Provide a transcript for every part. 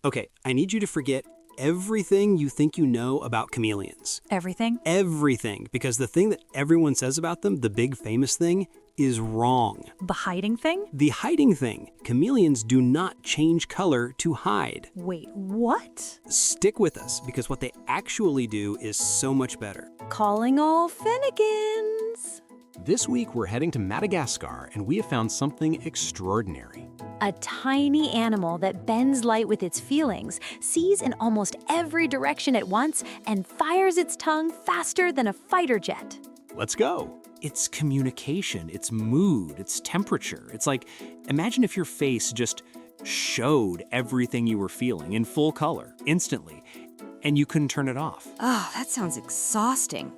Okay, I need you to forget everything you think you know about chameleons. Everything? Everything, because the thing that everyone says about them, the big famous thing, is wrong. The hiding thing? The hiding thing. Chameleons do not change color to hide. Wait, what? Stick with us, because what they actually do is so much better. Calling all Fennekies. This week, we're heading to Madagascar, and we have found something extraordinary. A tiny animal that bends light with its feelings, sees in almost every direction at once, and fires its tongue faster than a fighter jet. Let's go. It's communication, it's mood, it's temperature. It's like, imagine if your face just showed everything you were feeling in full color, instantly, and you couldn't turn it off. Oh, that sounds exhausting.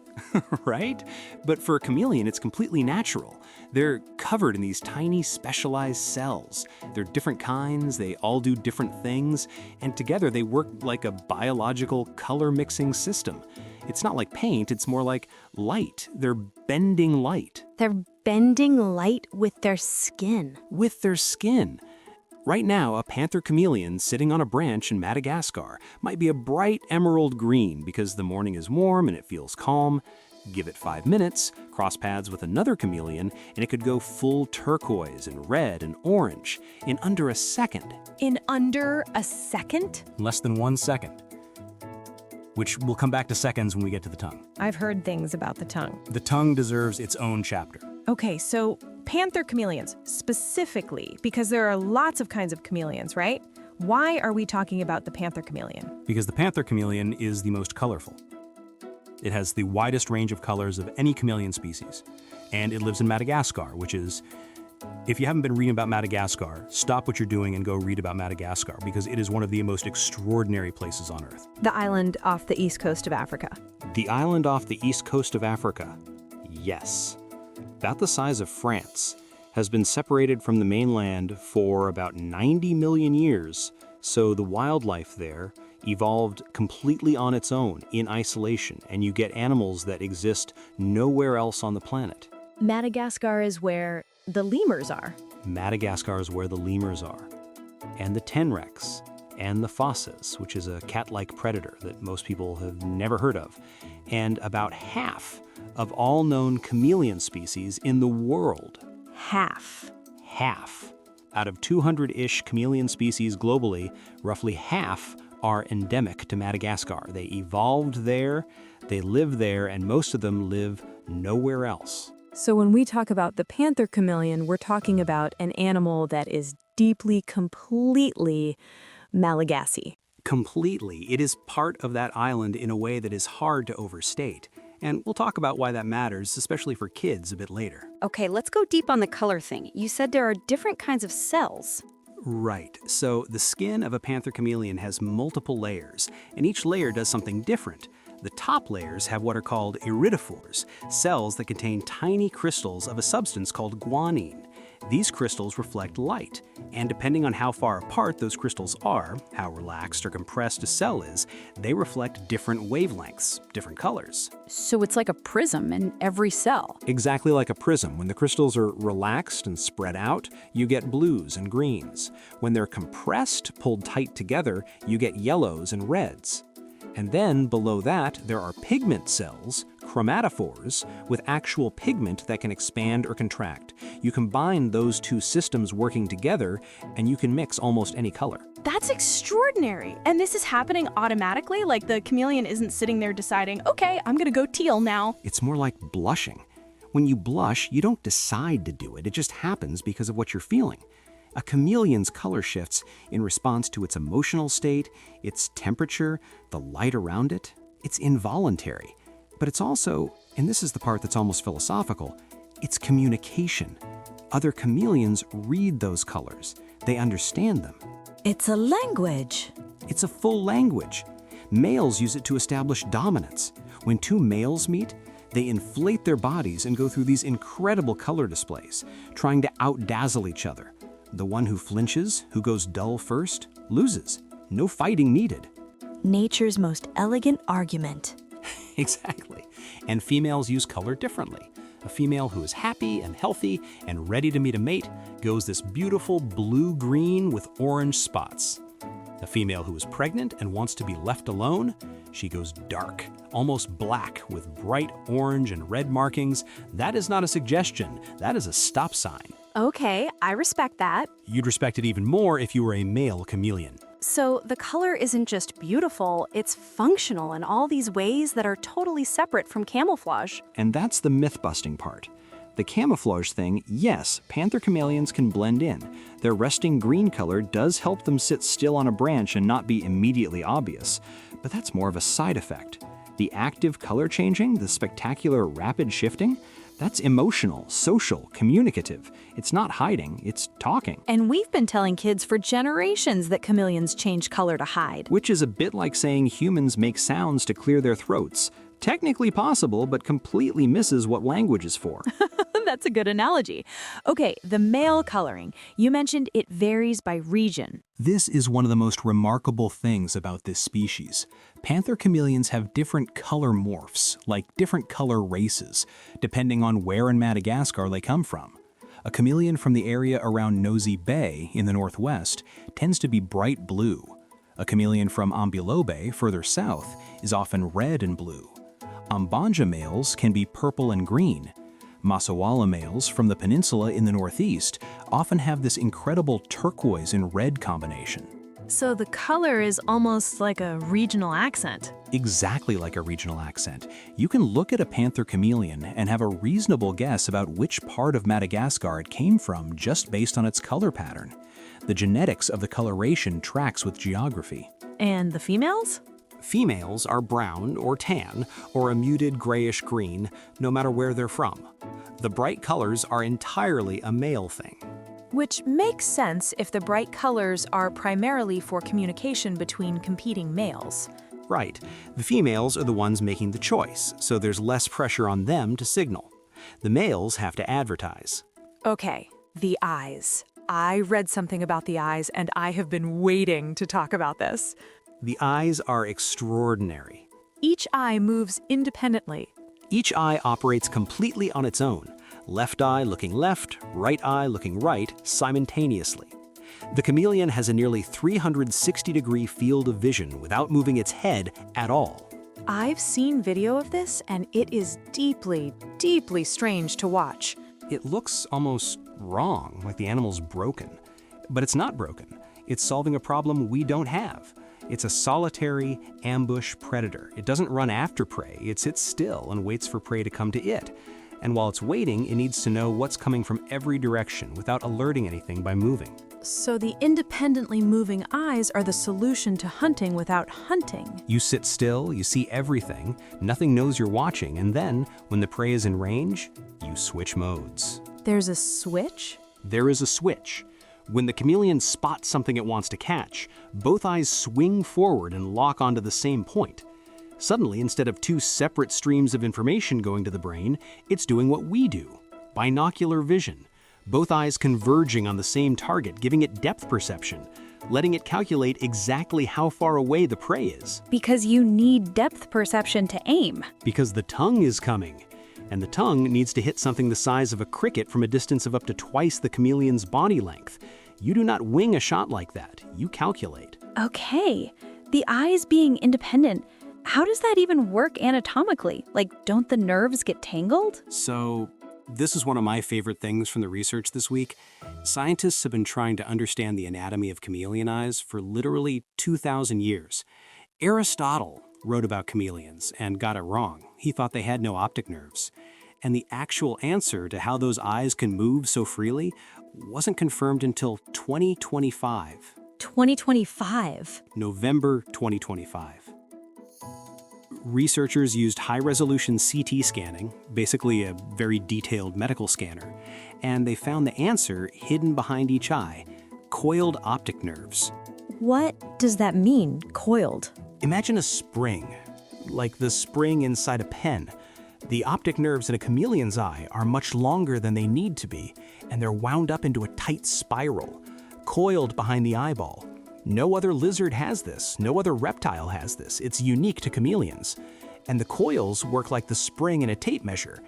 Right? But for a chameleon, it's completely natural. They're covered in these tiny specialized cells. They're different kinds, they all do different things, and together they work like a biological color mixing system. It's not like paint, it's more like light. They're bending light. They're bending light with their skin. With their skin. Right now, a panther chameleon sitting on a branch in Madagascar might be a bright emerald green because the morning is warm and it feels calm. Give it 5 minutes, cross paths with another chameleon, and it could go full turquoise and red and orange in under a second. In under a second? Less than 1 second. Which we'll come back to seconds when we get to the tongue. I've heard things about the tongue. The tongue deserves its own chapter. Okay, so panther chameleons, specifically, because there are lots of kinds of chameleons, right? Why are we talking about the panther chameleon? Because the panther chameleon is the most colorful. It has the widest range of colors of any chameleon species. And it lives in Madagascar, which is, if you haven't been reading about Madagascar, stop what you're doing and go read about Madagascar, because it is one of the most extraordinary places on Earth. The island off the east coast of Africa. The island off the east coast of Africa. Yes. About the size of France, has been separated from the mainland for about 90 million years, so the wildlife there evolved completely on its own, in isolation, and you get animals that exist nowhere else on the planet. Madagascar is where the lemurs are. Madagascar is where the lemurs are, and the tenrecs, and the phasas, which is a cat-like predator that most people have never heard of, and about half of all known chameleon species in the world. Half. Half. Out of 200-ish chameleon species globally, roughly half are endemic to Madagascar. They evolved there, they live there, and most of them live nowhere else. So when we talk about the panther chameleon, we're talking about an animal that is deeply, completely Malagasy. Completely. It is part of that island in a way that is hard to overstate. And we'll talk about why that matters, especially for kids, a bit later. Okay, let's go deep on the color thing. You said there are different kinds of cells. Right. So the skin of a panther chameleon has multiple layers, and each layer does something different. The top layers have what are called iridophores, cells that contain tiny crystals of a substance called guanine. These crystals reflect light, and depending on how far apart those crystals are, how relaxed or compressed a cell is, they reflect different wavelengths, different colors. So it's like a prism in every cell. Exactly like a prism. When the crystals are relaxed and spread out, you get blues and greens. When they're compressed, pulled tight together, you get yellows and reds. And then below that, there are pigment cells, chromatophores, with actual pigment that can expand or contract. You combine those two systems working together, and you can mix almost any color. That's extraordinary. And this is happening automatically? Like the chameleon isn't sitting there deciding, okay, I'm gonna go teal now. It's more like blushing. When you blush, you don't decide to do it. It just happens because of what you're feeling. A chameleon's color shifts in response to its emotional state, its temperature, the light around it. It's involuntary. But it's also, and this is the part that's almost philosophical, it's communication. Other chameleons read those colors. They understand them. It's a language. It's a full language. Males use it to establish dominance. When two males meet, they inflate their bodies and go through these incredible color displays, trying to outdazzle each other. The one who flinches, who goes dull first, loses. No fighting needed. Nature's most elegant argument. Exactly. And females use color differently. A female who is happy and healthy and ready to meet a mate goes this beautiful blue-green with orange spots. A female who is pregnant and wants to be left alone, she goes dark, almost black, with bright orange and red markings. That is not a suggestion, that is a stop sign. Okay, I respect that. You'd respect it even more if you were a male chameleon. So the color isn't just beautiful, it's functional in all these ways that are totally separate from camouflage. And that's the myth-busting part. The camouflage thing, yes, panther chameleons can blend in. Their resting green color does help them sit still on a branch and not be immediately obvious, but that's more of a side effect. The active color changing, the spectacular rapid shifting, that's emotional, social, communicative. It's not hiding, it's talking. And we've been telling kids for generations that chameleons change color to hide. Which is a bit like saying humans make sounds to clear their throats. Technically possible, but completely misses what language is for. That's a good analogy. Okay, the male coloring. You mentioned it varies by region. This is one of the most remarkable things about this species. Panther chameleons have different color morphs, like different color races, depending on where in Madagascar they come from. A chameleon from the area around Nosy Bay in the northwest tends to be bright blue. A chameleon from Ambulobe, further south, is often red and blue. Ambanja males can be purple and green. Masawala males from the peninsula in the northeast often have this incredible turquoise and red combination. So the color is almost like a regional accent. Exactly like a regional accent. You can look at a panther chameleon and have a reasonable guess about which part of Madagascar it came from just based on its color pattern. The genetics of the coloration tracks with geography. And the females? Females are brown or tan or a muted grayish-green, no matter where they're from. The bright colors are entirely a male thing. Which makes sense if the bright colors are primarily for communication between competing males. Right. The females are the ones making the choice, so there's less pressure on them to signal. The males have to advertise. Okay, the eyes. I read something about the eyes and I have been waiting to talk about this. The eyes are extraordinary. Each eye moves independently. Each eye operates completely on its own. Left eye looking left, right eye looking right, simultaneously. The chameleon has a nearly 360-degree field of vision without moving its head at all. I've seen video of this and it is deeply, deeply strange to watch. It looks almost wrong, like the animal's broken. But it's not broken. It's solving a problem we don't have. It's a solitary ambush predator. It doesn't run after prey. It sits still and waits for prey to come to it. And while it's waiting, it needs to know what's coming from every direction without alerting anything by moving. So the independently moving eyes are the solution to hunting without hunting. You sit still, you see everything, nothing knows you're watching, and then, when the prey is in range, you switch modes. There's a switch? There is a switch. When the chameleon spots something it wants to catch, both eyes swing forward and lock onto the same point. Suddenly, instead of two separate streams of information going to the brain, it's doing what we do, binocular vision. Both eyes converging on the same target, giving it depth perception, letting it calculate exactly how far away the prey is. Because you need depth perception to aim. Because the tongue is coming. And the tongue needs to hit something the size of a cricket from a distance of up to twice the chameleon's body length. You do not wing a shot like that. You calculate. Okay, the eyes being independent, how does that even work anatomically? Like, don't the nerves get tangled? So, this is one of my favorite things from the research this week. Scientists have been trying to understand the anatomy of chameleon eyes for literally 2,000 years. Aristotle wrote about chameleons and got it wrong. He thought they had no optic nerves. And the actual answer to how those eyes can move so freely wasn't confirmed until 2025. 2025? November 2025. Researchers used high-resolution CT scanning, basically a very detailed medical scanner, and they found the answer hidden behind each eye, coiled optic nerves. What does that mean, coiled? Imagine a spring, like the spring inside a pen. The optic nerves in a chameleon's eye are much longer than they need to be, and they're wound up into a tight spiral, coiled behind the eyeball. No other lizard has this, no other reptile has this. It's unique to chameleons. And the coils work like the spring in a tape measure.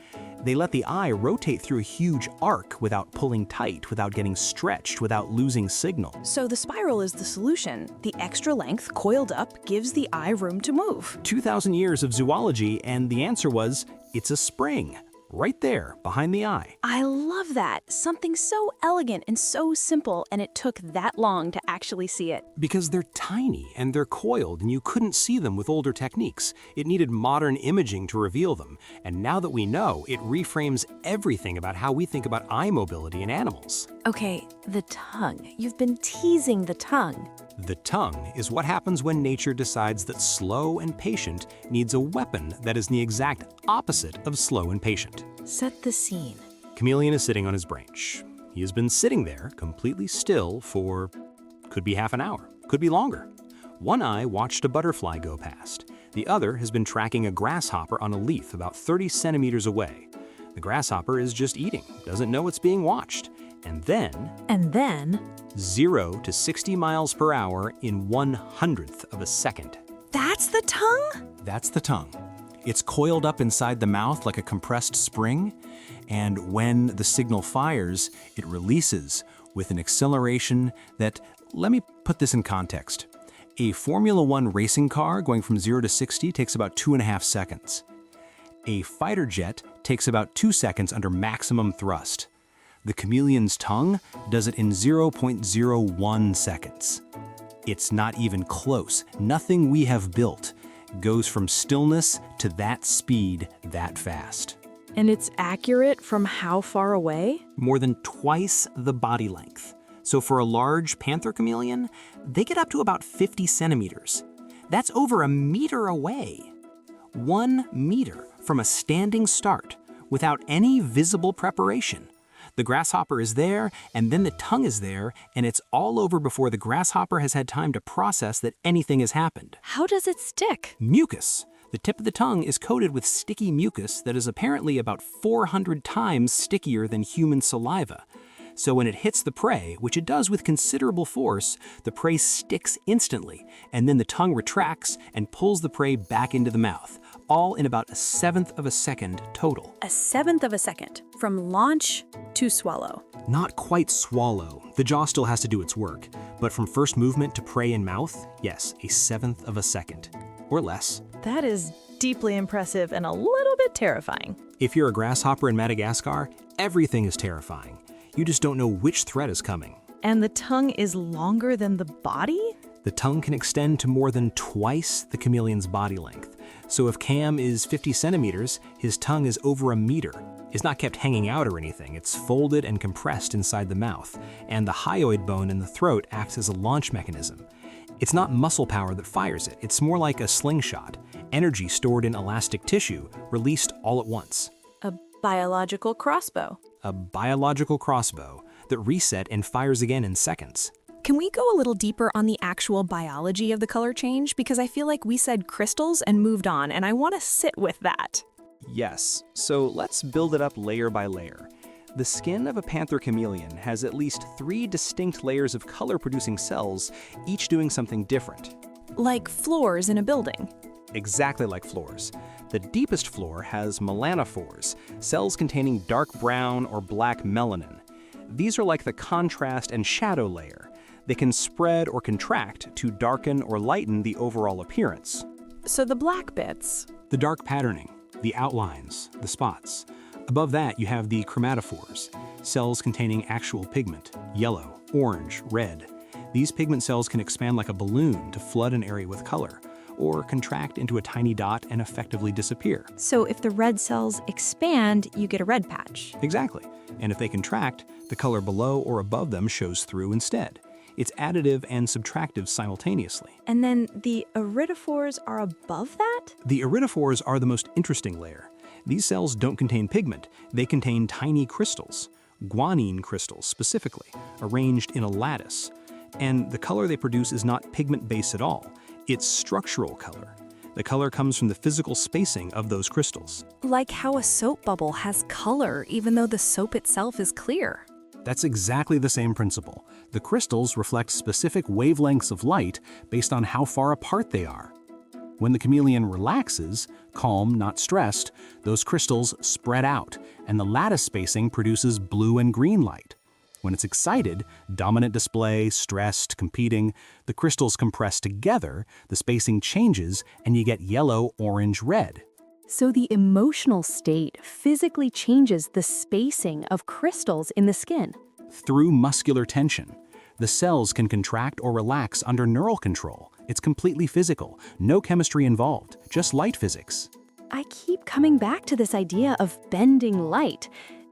They let the eye rotate through a huge arc without pulling tight, without getting stretched, without losing signal. So the spiral is the solution. The extra length, coiled up, gives the eye room to move. 2,000 years of zoology, and the answer was, it's a spring. Right there, behind the eye. I love that. Something so elegant and so simple, and it took that long to actually see it. Because they're tiny and they're coiled and you couldn't see them with older techniques. It needed modern imaging to reveal them. And now that we know, it reframes everything about how we think about eye mobility in animals. Okay, the tongue. You've been teasing the tongue. The tongue is what happens when nature decides that slow and patient needs a weapon that is the exact opposite of slow and patient. Set the scene. Chameleon is sitting on his branch. He has been sitting there completely still for, could be half an hour, could be longer. One eye watched a butterfly go past. The other has been tracking a grasshopper on a leaf about 30 centimeters away. The grasshopper is just eating, doesn't know it's being watched. And then, 0 to 60 miles per hour in 1/100th of a second. That's the tongue? That's the tongue. It's coiled up inside the mouth like a compressed spring, and when the signal fires, it releases with an acceleration that, let me put this in context. A Formula One racing car going from 0 to 60 takes about 2.5 seconds. A fighter jet takes about 2 seconds under maximum thrust. The chameleon's tongue does it in 0.01 seconds. It's not even close. Nothing we have built goes from stillness to that speed that fast. And it's accurate from how far away? More than twice the body length. So for a large panther chameleon, they get up to about 50 centimeters. That's over a meter away. 1 meter from a standing start without any visible preparation. The grasshopper is there, and then the tongue is there, and it's all over before the grasshopper has had time to process that anything has happened. How does it stick? Mucus. The tip of the tongue is coated with sticky mucus that is apparently about 400 times stickier than human saliva. So when it hits the prey, which it does with considerable force, the prey sticks instantly, and then the tongue retracts and pulls the prey back into the mouth, all in about 1/7 of a second total. 1/7 of a second, from launch to swallow. Not quite swallow. The jaw still has to do its work, but from first movement to prey in mouth, yes, 1/7 of a second, or less. That is deeply impressive and a little bit terrifying. If you're a grasshopper in Madagascar, everything is terrifying. You just don't know which threat is coming. And the tongue is longer than the body? The tongue can extend to more than twice the chameleon's body length. So if Cam is 50 centimeters, his tongue is over a meter. It's not kept hanging out or anything. It's folded and compressed inside the mouth, and the hyoid bone in the throat acts as a launch mechanism. It's not muscle power that fires it. It's more like a slingshot, energy stored in elastic tissue, released all at once. A biological crossbow. A biological crossbow that reset and fires again in seconds. Can we go a little deeper on the actual biology of the color change? Because I feel like we said crystals and moved on, and I want to sit with that. Yes, so let's build it up layer by layer. The skin of a panther chameleon has at least 3 distinct layers of color-producing cells, each doing something different. Like floors in a building. Exactly like floors. The deepest floor has melanophores, cells containing dark brown or black melanin. These are like the contrast and shadow layer. They can spread or contract to darken or lighten the overall appearance. So the black bits. The dark patterning, the outlines, the spots. Above that, you have the chromatophores, cells containing actual pigment, yellow, orange, red. These pigment cells can expand like a balloon to flood an area with color, or contract into a tiny dot and effectively disappear. So if the red cells expand, you get a red patch. Exactly. And if they contract, the color below or above them shows through instead. It's additive and subtractive simultaneously. And then the iridophores are above that? The iridophores are the most interesting layer. These cells don't contain pigment, they contain tiny crystals, guanine crystals specifically, arranged in a lattice. And the color they produce is not pigment-based at all. It's structural color. The color comes from the physical spacing of those crystals. Like how a soap bubble has color even though the soap itself is clear. That's exactly the same principle. The crystals reflect specific wavelengths of light based on how far apart they are. When the chameleon relaxes, calm, not stressed, those crystals spread out, and the lattice spacing produces blue and green light. When it's excited, dominant display, stressed, competing, the crystals compress together, the spacing changes, and you get yellow, orange, red. So the emotional state physically changes the spacing of crystals in the skin. Through muscular tension, the cells can contract or relax under neural control. It's completely physical, no chemistry involved, just light physics. I keep coming back to this idea of bending light.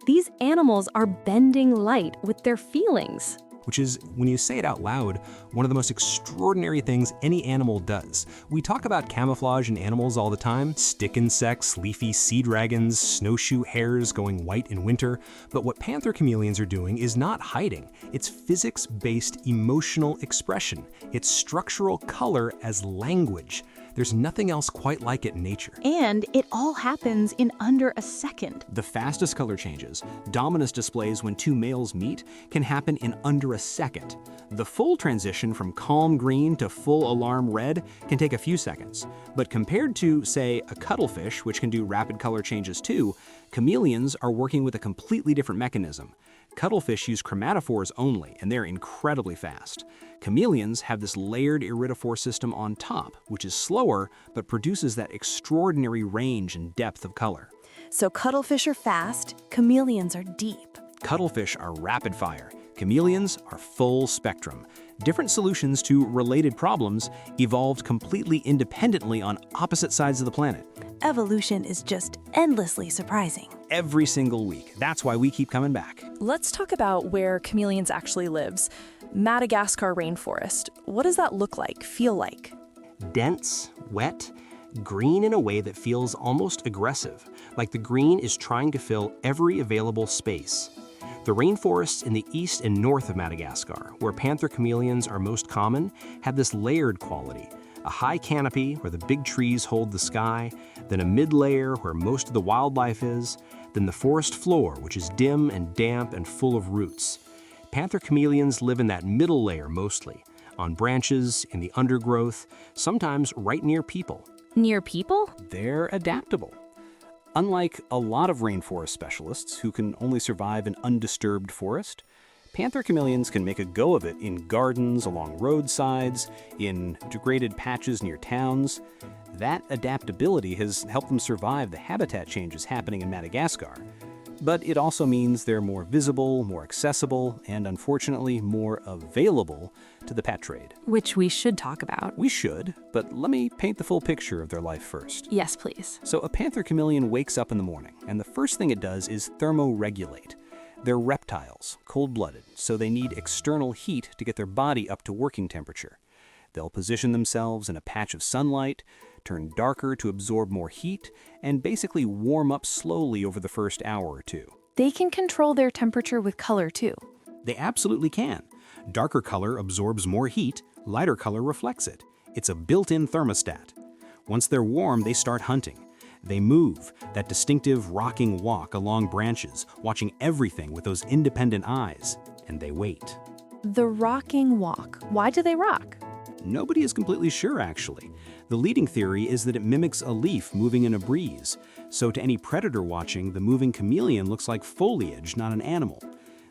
These animals are bending light with their feelings. Which is, when you say it out loud, one of the most extraordinary things any animal does. We talk about camouflage in animals all the time, stick insects, leafy sea dragons, snowshoe hares going white in winter, but what panther chameleons are doing is not hiding. It's physics-based emotional expression. It's structural color as language. There's nothing else quite like it in nature. And it all happens in under a second. The fastest color changes, dominance displays when two males meet, can happen in under a second. The full transition from calm green to full alarm red can take a few seconds. But compared to, say, a cuttlefish, which can do rapid color changes too, chameleons are working with a completely different mechanism. Cuttlefish use chromatophores only, and they're incredibly fast. Chameleons have this layered iridophore system on top, which is slower, but produces that extraordinary range and depth of color. So cuttlefish are fast, chameleons are deep. Cuttlefish are rapid fire. Chameleons are full spectrum. Different solutions to related problems evolved completely independently on opposite sides of the planet. Evolution is just endlessly surprising. Every single week. That's why we keep coming back. Let's talk about where chameleons actually lives. Madagascar rainforest. What does that look like, feel like? Dense, wet, green in a way that feels almost aggressive, like the green is trying to fill every available space. The rainforests in the east and north of Madagascar, where panther chameleons are most common, have this layered quality. A high canopy where the big trees hold the sky, then a mid-layer where most of the wildlife is, then the forest floor, which is dim and damp and full of roots. Panther chameleons live in that middle layer mostly, on branches, in the undergrowth, sometimes right near people. Near people? They're adaptable. Unlike a lot of rainforest specialists who can only survive in undisturbed forest, panther chameleons can make a go of it in gardens, along roadsides, in degraded patches near towns. That adaptability has helped them survive the habitat changes happening in Madagascar. But it also means they're more visible, more accessible, and unfortunately more available to the pet trade. Which we should talk about. We should, but let me paint the full picture of their life first. Yes, please. So a panther chameleon wakes up in the morning, and the first thing it does is thermoregulate. They're reptiles, cold-blooded, so they need external heat to get their body up to working temperature. They'll position themselves in a patch of sunlight, turn darker to absorb more heat, and basically warm up slowly over the first hour or two. They can control their temperature with color too. They absolutely can. Darker color absorbs more heat, lighter color reflects it. It's a built-in thermostat. Once they're warm, they start hunting. They move, that distinctive rocking walk along branches, watching everything with those independent eyes, and they wait. The rocking walk. Why do they rock? Nobody is completely sure, actually. The leading theory is that it mimics a leaf moving in a breeze. So to any predator watching, the moving chameleon looks like foliage, not an animal.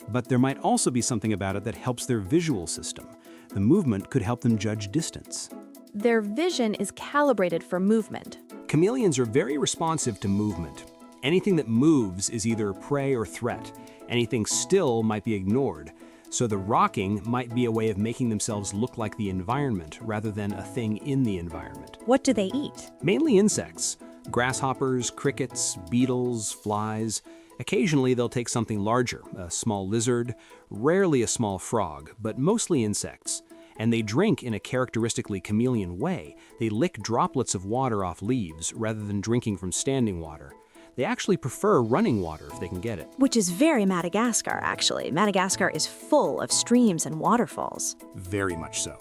But there might also be something about it that helps their visual system. The movement could help them judge distance. Their vision is calibrated for movement. Chameleons are very responsive to movement. Anything that moves is either prey or threat. Anything still might be ignored. So the rocking might be a way of making themselves look like the environment rather than a thing in the environment. What do they eat? Mainly insects. Grasshoppers, crickets, beetles, flies. Occasionally they'll take something larger, a small lizard, rarely a small frog, but mostly insects. And they drink in a characteristically chameleon way. They lick droplets of water off leaves rather than drinking from standing water. They actually prefer running water if they can get it. Which is very Madagascar, actually. Madagascar is full of streams and waterfalls. Very much so.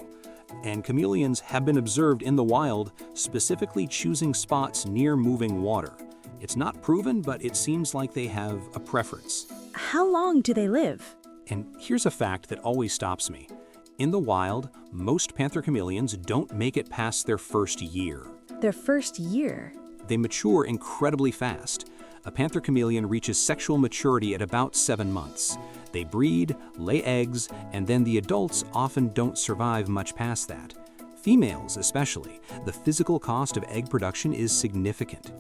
And chameleons have been observed in the wild, specifically choosing spots near moving water. It's not proven, but it seems like they have a preference. How long do they live? And here's a fact that always stops me. In the wild, most panther chameleons don't make it past their first year. Their first year. They mature incredibly fast. A panther chameleon reaches sexual maturity at about 7 months. They breed, lay eggs, and then the adults often don't survive much past that. Females especially, the physical cost of egg production is significant.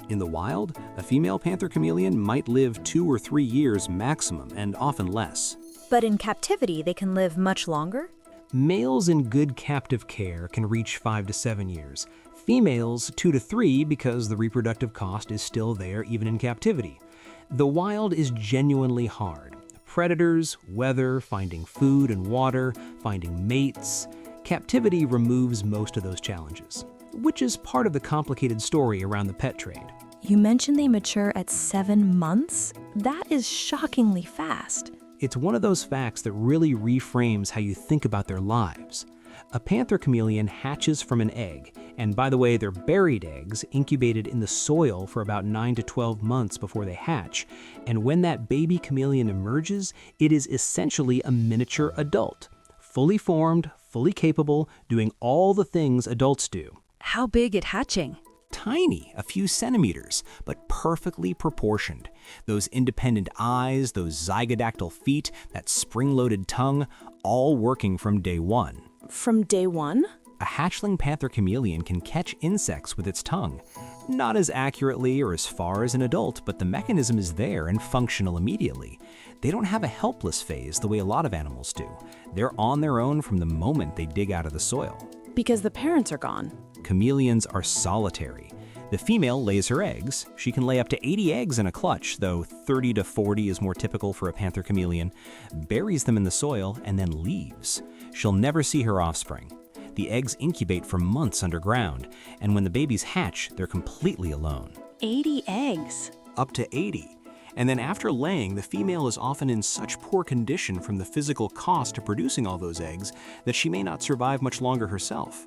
In the wild, a female panther chameleon might live 2 or 3 years maximum, and often less. But in captivity, they can live much longer? Males in good captive care can reach 5 to 7 years. Females 2 to 3 because the reproductive cost is still there even in captivity. The wild is genuinely hard. Predators, weather, finding food and water, finding mates. Captivity removes most of those challenges, which is part of the complicated story around the pet trade. You mentioned they mature at 7 months? That is shockingly fast. It's one of those facts that really reframes how you think about their lives. A panther chameleon hatches from an egg, and by the way, they're buried eggs incubated in the soil for about 9 to 12 months before they hatch, and when that baby chameleon emerges, it is essentially a miniature adult, fully formed, fully capable, doing all the things adults do. How big at hatching? Tiny, a few centimeters, but perfectly proportioned. Those independent eyes, those zygodactyl feet, that spring-loaded tongue, all working from day one. From day one? A hatchling panther chameleon can catch insects with its tongue. Not as accurately or as far as an adult, but the mechanism is there and functional immediately. They don't have a helpless phase the way a lot of animals do. They're on their own from the moment they dig out of the soil. Because the parents are gone. Chameleons are solitary. The female lays her eggs. She can lay up to 80 eggs in a clutch, though 30 to 40 is more typical for a panther chameleon, buries them in the soil, and then leaves. She'll never see her offspring. The eggs incubate for months underground, and when the babies hatch, they're completely alone. 80 eggs. Up to 80. And then after laying, the female is often in such poor condition from the physical cost of producing all those eggs that she may not survive much longer herself.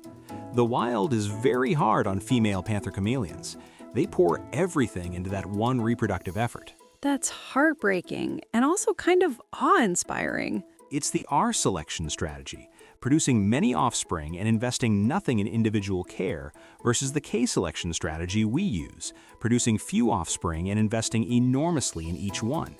The wild is very hard on female panther chameleons. They pour everything into that one reproductive effort. That's heartbreaking and also kind of awe-inspiring. It's the R selection strategy, producing many offspring and investing nothing in individual care, versus the K selection strategy we use, producing few offspring and investing enormously in each one.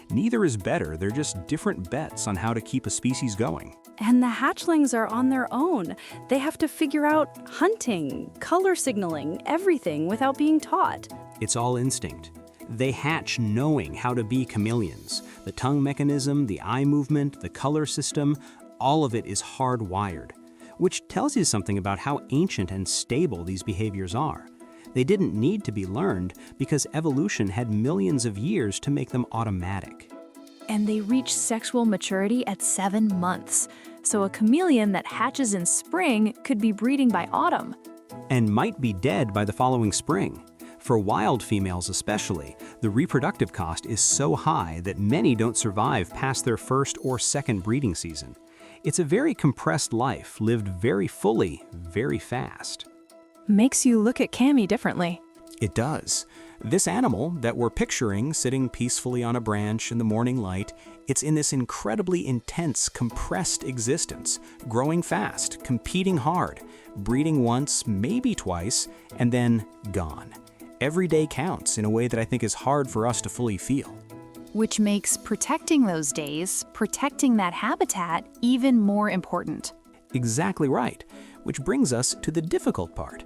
Neither is better, they're just different bets on how to keep a species going. And the hatchlings are on their own. They have to figure out hunting, color signaling, everything without being taught. It's all instinct. They hatch knowing how to be chameleons. The tongue mechanism, the eye movement, the color system, all of it is hardwired, which tells you something about how ancient and stable these behaviors are. They didn't need to be learned because evolution had millions of years to make them automatic. And they reach sexual maturity at 7 months. So a chameleon that hatches in spring could be breeding by autumn. And might be dead by the following spring. For wild females especially, the reproductive cost is so high that many don't survive past their first or second breeding season. It's a very compressed life, lived very fully, very fast. Makes you look at Cammy differently. It does. This animal that we're picturing sitting peacefully on a branch in the morning light, it's in this incredibly intense, compressed existence, growing fast, competing hard, breeding once, maybe twice, and then gone. Every day counts in a way that I think is hard for us to fully feel. Which makes protecting those days, protecting that habitat, even more important. Exactly right, which brings us to the difficult part.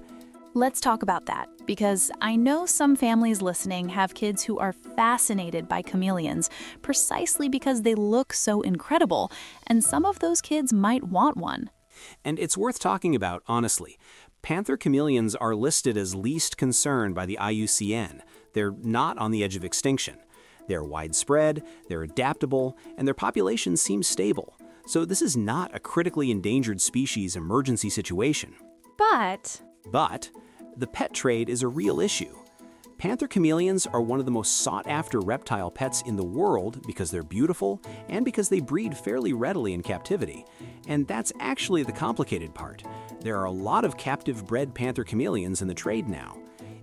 Let's talk about that, because I know some families listening have kids who are fascinated by chameleons precisely because they look so incredible, and some of those kids might want one. And it's worth talking about, honestly. Panther chameleons are listed as least concern by the IUCN. They're not on the edge of extinction. They're widespread, they're adaptable, and their population seems stable. So this is not a critically endangered species emergency situation. But the pet trade is a real issue. Panther chameleons are one of the most sought-after reptile pets in the world because they're beautiful and because they breed fairly readily in captivity. And that's actually the complicated part. There are a lot of captive-bred panther chameleons in the trade now.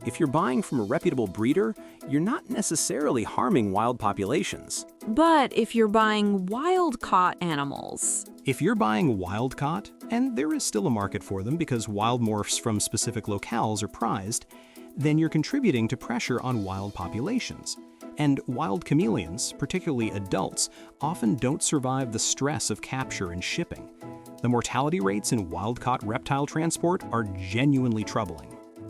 If you're buying from a reputable breeder, you're not necessarily harming wild populations. But if you're buying wild-caught animals, If you're buying wild-caught, and there is still a market for them because wild morphs from specific locales are prized, then you're contributing to pressure on wild populations. And wild chameleons, particularly adults, often don't survive the stress of capture and shipping. The mortality rates in wild-caught reptile transport are genuinely troubling.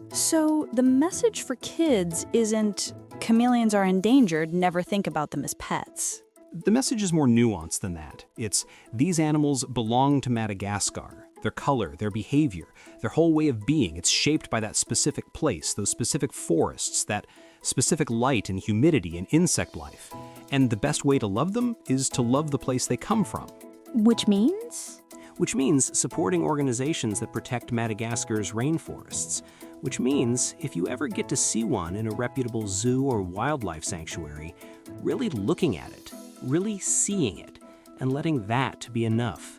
So the message for kids isn't chameleons are endangered, never think about them as pets. The message is more nuanced than that. It's these animals belong to Madagascar. Their color, their behavior, their whole way of being, it's shaped by that specific place, those specific forests, that specific light and humidity and insect life. And the best way to love them is to love the place they come from. Which means? Which means supporting organizations that protect Madagascar's rainforests. Which means if you ever get to see one in a reputable zoo or wildlife sanctuary, really looking at it, really seeing it, and letting that be enough.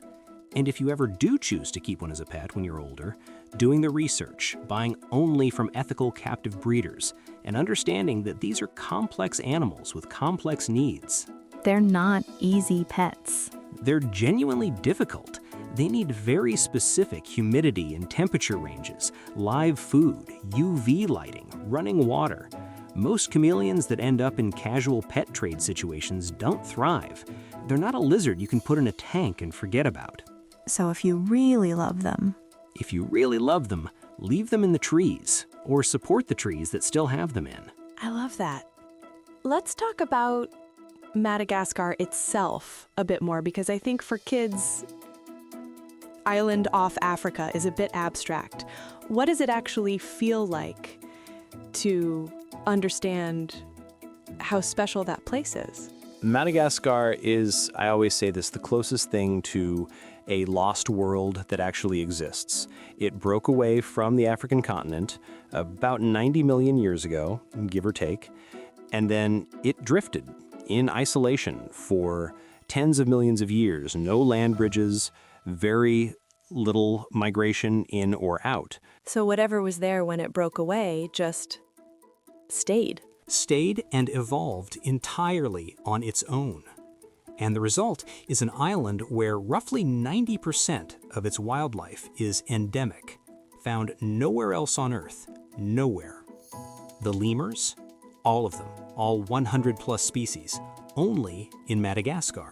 And if you ever do choose to keep one as a pet when you're older, doing the research, buying only from ethical captive breeders, and understanding that these are complex animals with complex needs. They're not easy pets. They're genuinely difficult. They need very specific humidity and temperature ranges, live food, UV lighting, running water. Most chameleons that end up in casual pet trade situations don't thrive. They're not a lizard you can put in a tank and forget about. So if you really love them, If you really love them, leave them in the trees, or support the trees that still have them in. I love that. Let's talk about Madagascar itself a bit more, because I think for kids, island off Africa is a bit abstract. What does it actually feel like to understand how special that place is? Madagascar is, I always say this, the closest thing to a lost world that actually exists. It broke away from the African continent about 90 million years ago, give or take, and then it drifted in isolation for tens of millions of years. No land bridges, very little migration in or out. so whatever was there when it broke away just stayed. Stayed and evolved entirely on its own. And the result is an island where roughly 90% of its wildlife is endemic, found nowhere else on Earth, nowhere. The lemurs, all of them, all 100 plus species, only in Madagascar.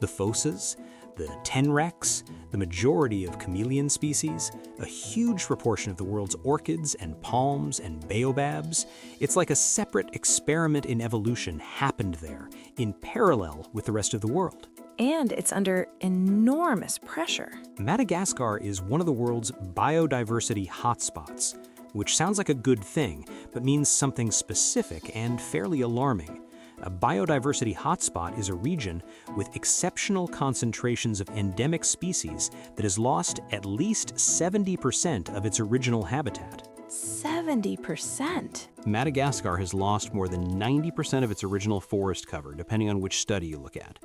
The phasas, the tenrecs, the majority of chameleon species, a huge proportion of the world's orchids and palms and baobabs. It's like a separate experiment in evolution happened there, in parallel with the rest of the world. and it's under enormous pressure. Madagascar is one of the world's biodiversity hotspots, which sounds like a good thing, but means something specific and fairly alarming. A biodiversity hotspot is a region with exceptional concentrations of endemic species that has lost at least 70% of its original habitat. 70%. Madagascar has lost more than 90% of its original forest cover, depending on which study you look at.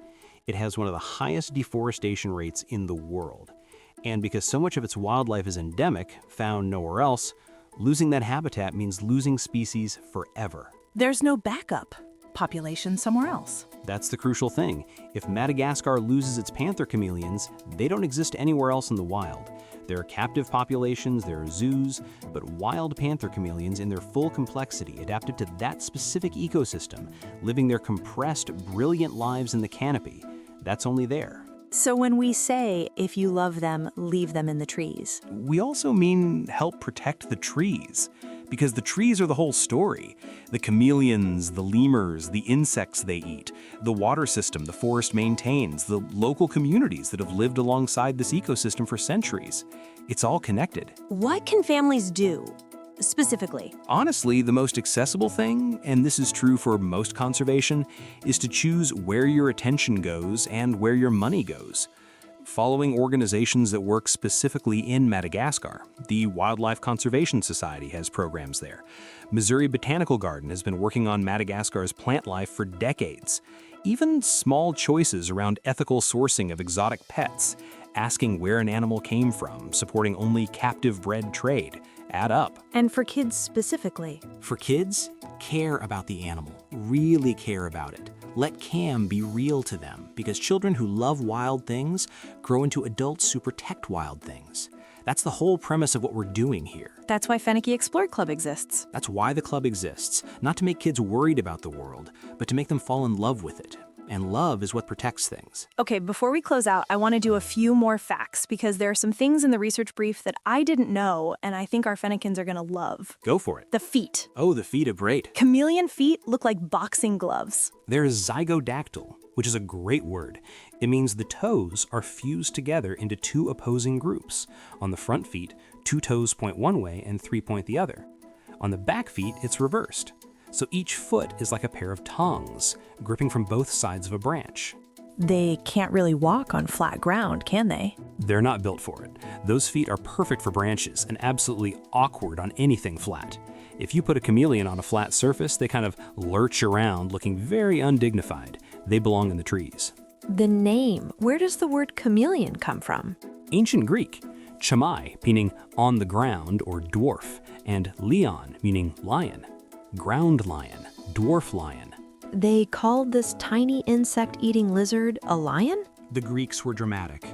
It has one of the highest deforestation rates in the world. And because so much of its wildlife is endemic, found nowhere else, losing that habitat means losing species forever. There's no backup population somewhere else. That's the crucial thing. If Madagascar loses its panther chameleons, they don't exist anywhere else in the wild. There are captive populations, there are zoos, but wild panther chameleons in their full complexity adapted to that specific ecosystem, living their compressed, brilliant lives in the canopy. That's only there. So when we say, if you love them, leave them in the trees, We also mean help protect the trees, because the trees are the whole story. The chameleons, the lemurs, the insects they eat, the water system the forest maintains, the local communities that have lived alongside this ecosystem for centuries. It's all connected. what can families do, specifically? Honestly, the most accessible thing, and this is true for most conservation, is to choose where your attention goes and where your money goes. Following organizations that work specifically in Madagascar, the Wildlife Conservation Society has programs there. Missouri Botanical Garden has been working on Madagascar's plant life for decades. Even small choices around ethical sourcing of exotic pets, asking where an animal came from, supporting only captive bred trade, add up. And for kids specifically? For kids, care about the animal, really care about it. Let Cam be real to them, because children who love wild things grow into adults who protect wild things. That's the whole premise of what we're doing here. That's why Fenekie Explorer Club exists. That's why the club exists, not to make kids worried about the world, but to make them fall in love with it. And love is what protects things. Okay, before we close out, I want to do a few more facts because there are some things in the research brief that I didn't know and I think our Fennekians are going to love. Go for it. The feet. Oh, the feet are great. Chameleon feet look like boxing gloves. There is zygodactyl, which is a great word. It means the toes are fused together into two opposing groups. On the front feet, 2 toes point one way and 3 point the other. On the back feet, it's reversed. So each foot is like a pair of tongs, gripping from both sides of a branch. They can't really walk on flat ground, can they? They're not built for it. Those feet are perfect for branches and absolutely awkward on anything flat. If you put a chameleon on a flat surface, they kind of lurch around looking very undignified. They belong in the trees. The name, where does the word chameleon come from? Ancient Greek, chamai, meaning on the ground or dwarf, and leon, meaning lion. Ground lion, dwarf lion. They called this tiny insect-eating lizard a lion? The Greeks were dramatic.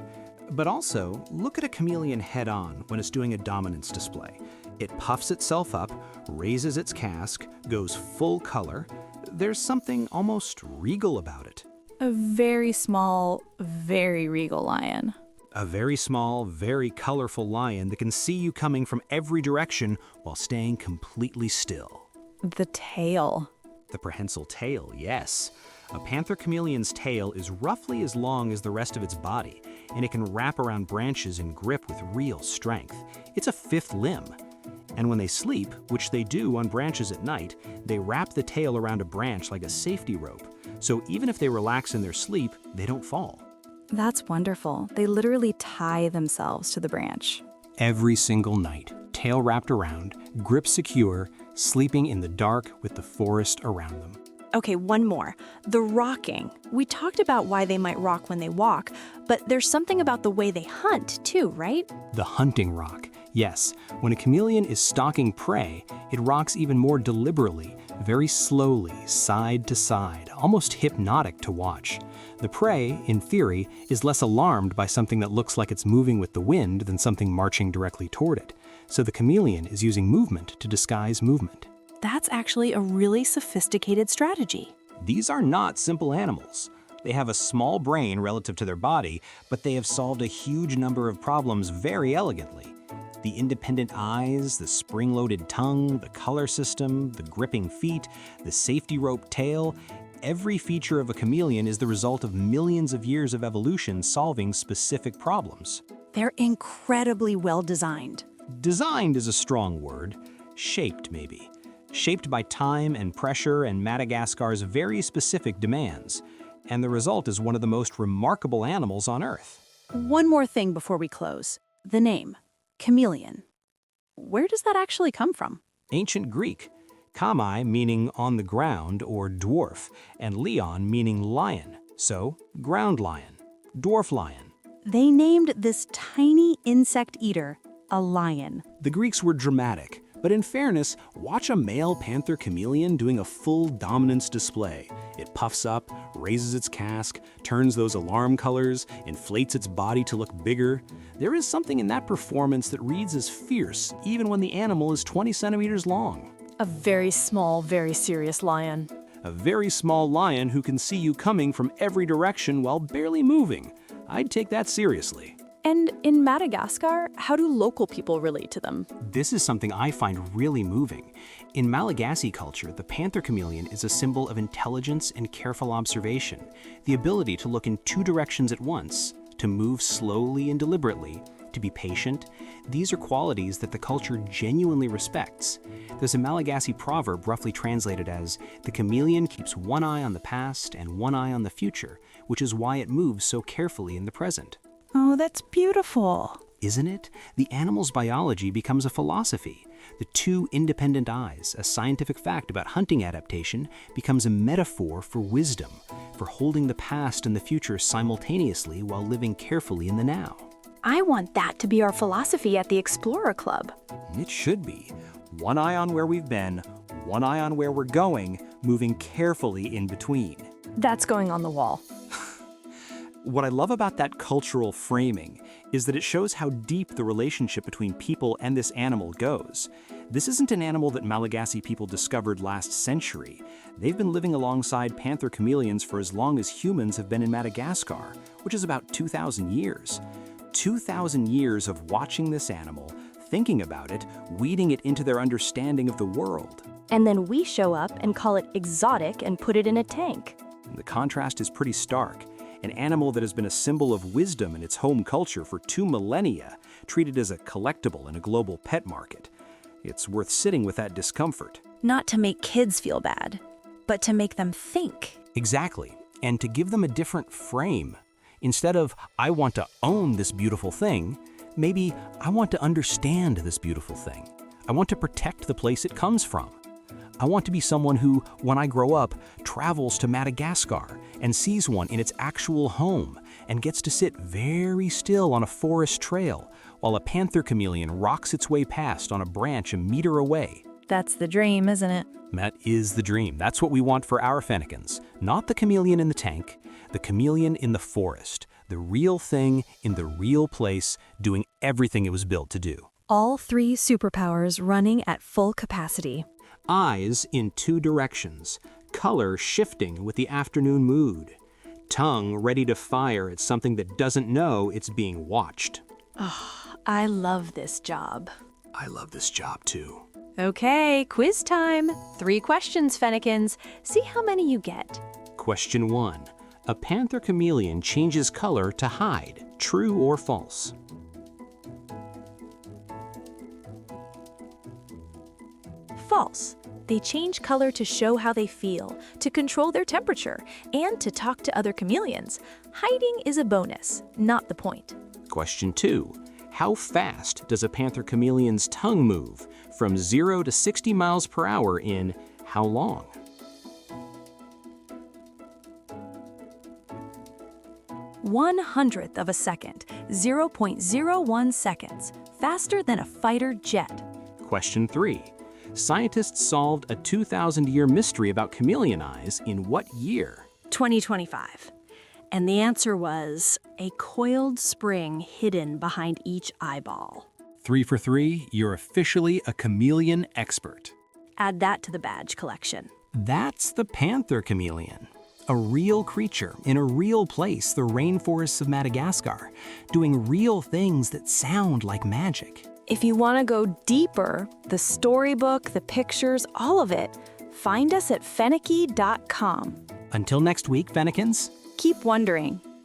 But also, look at a chameleon head-on when it's doing a dominance display. It puffs itself up, raises its casque, goes full color. There's something almost regal about it. A very small, very regal lion. A very small, very colorful lion that can see you coming from every direction while staying completely still. The tail. The prehensile tail, yes. A panther chameleon's tail is roughly as long as the rest of its body, and it can wrap around branches and grip with real strength. It's a fifth limb. And when they sleep, which they do on branches at night, they wrap the tail around a branch like a safety rope. So even if they relax in their sleep, they don't fall. That's wonderful. They literally tie themselves to the branch. Every single night, tail wrapped around, grip secure, sleeping in the dark with the forest around them. Okay, one more. The rocking. We talked about why they might rock when they walk, but there's something about the way they hunt too, right? The hunting rock. Yes, when a chameleon is stalking prey, it rocks even more deliberately, very slowly, side to side, almost hypnotic to watch. The prey, in theory, is less alarmed by something that looks like it's moving with the wind than something marching directly toward it. So the chameleon is using movement to disguise movement. That's actually a really sophisticated strategy. These are not simple animals. They have a small brain relative to their body, but they have solved a huge number of problems very elegantly. The independent eyes, the spring-loaded tongue, the color system, the gripping feet, the safety rope tail. Every feature of a chameleon is the result of millions of years of evolution solving specific problems. They're incredibly well designed. Designed is a strong word. Shaped, maybe. Shaped by time and pressure and Madagascar's very specific demands. And the result is one of the most remarkable animals on Earth. One more thing before we close. The name, chameleon. Where does that actually come from? Ancient Greek. Kamai meaning on the ground or dwarf, and leon meaning lion. So, ground lion, dwarf lion. They named this tiny insect eater a lion. The Greeks were dramatic, but in fairness, watch a male panther chameleon doing a full dominance display. It puffs up, raises its casque, turns those alarm colors, inflates its body to look bigger. There is something in that performance that reads as fierce, even when the animal is 20 centimeters long. A very small, very serious lion. A very small lion who can see you coming from every direction while barely moving. I'd take that seriously. And in Madagascar, how do local people relate to them? This is something I find really moving. In Malagasy culture, the panther chameleon is a symbol of intelligence and careful observation, the ability to look in two directions at once, to move slowly and deliberately, to be patient. These are qualities that the culture genuinely respects. There's a Malagasy proverb roughly translated as, "The chameleon keeps one eye on the past and one eye on the future, which is why it moves so carefully in the present." Oh, that's beautiful. Isn't it? The animal's biology becomes a philosophy. The two independent eyes, a scientific fact about hunting adaptation, becomes a metaphor for wisdom, for holding the past and the future simultaneously while living carefully in the now. I want that to be our philosophy at the Explorer Club. It should be. One eye on where we've been, one eye on where we're going, moving carefully in between. That's going on the wall. What I love about that cultural framing is that it shows how deep the relationship between people and this animal goes. This isn't an animal that Malagasy people discovered last century. They've been living alongside panther chameleons for as long as humans have been in Madagascar, which is about 2,000 years. 2,000 years of watching this animal, thinking about it, weeding it into their understanding of the world. And then we show up and call it exotic and put it in a tank. And the contrast is pretty stark. An animal that has been a symbol of wisdom in its home culture for 2 millennia, treated as a collectible in a global pet market. It's worth sitting with that discomfort. Not to make kids feel bad, but to make them think. Exactly, and to give them a different frame. Instead of, I want to own this beautiful thing, maybe I want to understand this beautiful thing. I want to protect the place it comes from. I want to be someone who, when I grow up, travels to Madagascar and sees one in its actual home and gets to sit very still on a forest trail while a panther chameleon rocks its way past on a branch a meter away. That's the dream, isn't it? That is the dream. That's what we want for our Fennekians. Not the chameleon in the tank, the chameleon in the forest, the real thing in the real place, doing everything it was built to do. All 3 superpowers running at full capacity. Eyes in 2 directions, color shifting with the afternoon mood, tongue ready to fire at something that doesn't know it's being watched. I love this job. I love this job too. Okay, quiz time. 3 questions, Fennekians. See how many you get. Question 1. A panther chameleon changes color to hide. True or false? False. They change color to show how they feel, to control their temperature, and to talk to other chameleons. Hiding is a bonus, not the point. Question 2. How fast does a panther chameleon's tongue move? From 0 to 60 miles per hour in how long? One-hundredth of a second, 0.01 seconds, faster than a fighter jet. Question 3. Scientists solved a 2,000-year mystery about chameleon eyes in what year? 2025. And the answer was a coiled spring hidden behind each eyeball. 3 for 3, you're officially a chameleon expert. Add that to the badge collection. That's the panther chameleon. A real creature in a real place, the rainforests of Madagascar, doing real things that sound like magic. If you want to go deeper, the storybook, the pictures, all of it, find us at Fenekie.com. Until next week, Fennekians. Keep wondering.